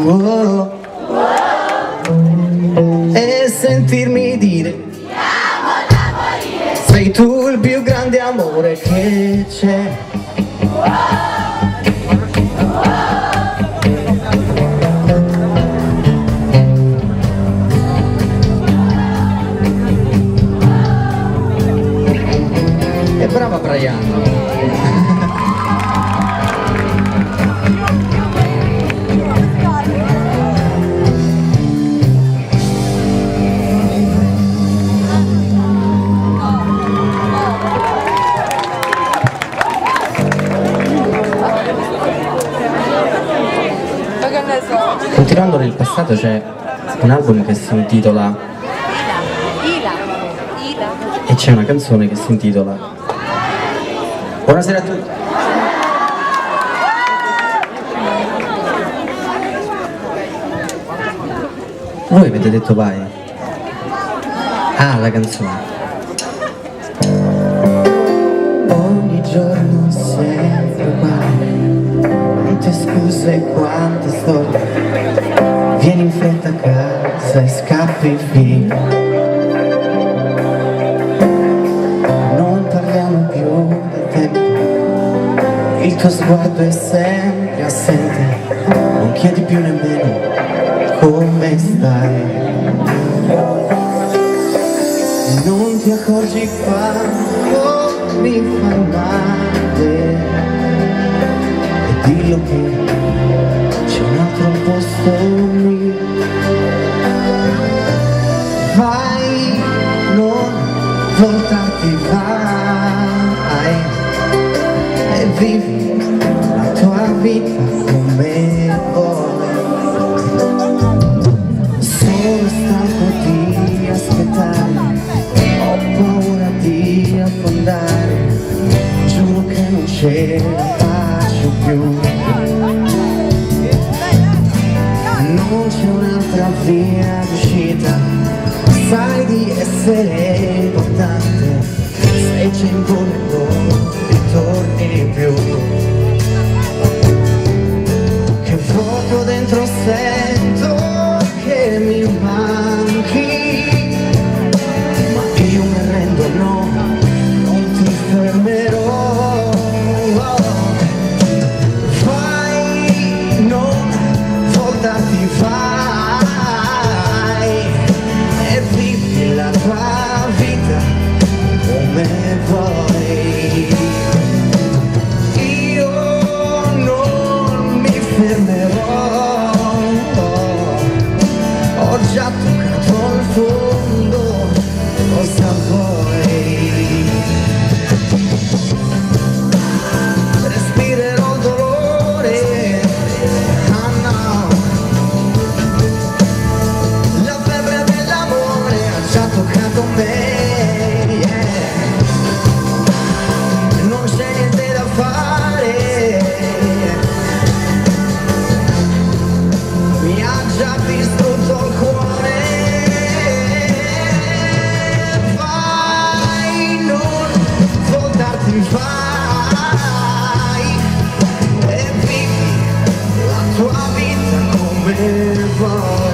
oh, e sentirmi dire sei tu il più grande amore che c'è. E brava Brian. Continuando nel passato c'è un album che si intitola e c'è una canzone che si intitola Buonasera a tutti. Voi avete detto vai? Ah, la canzone. Ogni giorno sempre uguale, quante scuse e quante storie. Vieni in fretta a casa e scappi via. Non parliamo più del tempo, il tuo sguardo è sempre assente. Non chiedi più nemmeno come stai. Non ti accorgi quando mi fa male. E dillo che c'è un altro posto lì. Vai, non voltarti, vai e vivi la tua vita come vuoi. Sono stanco di aspettare, ho paura di affondare, giuro che non ce la faccio più. Non c'è un'altra via d'uscita, sai di essere importante, se c'è in fondo ritorni più. Che vuoto dentro sento che mi manchi, ma io mi arrendo, no, non ti fermerò. Vai, non voltarti, vai e vivi la tua vita come vuoi. Io non mi fermerò, ho già toccato il fondo, cosa vuoi? Respirerò il dolore, ah no, la febbre dell'amore ha già toccato me, yeah. Non c'è niente da fare, mi ha già distrutto il cuore. Vai, non voltarti, vai e vivi la tua vita come vuoi.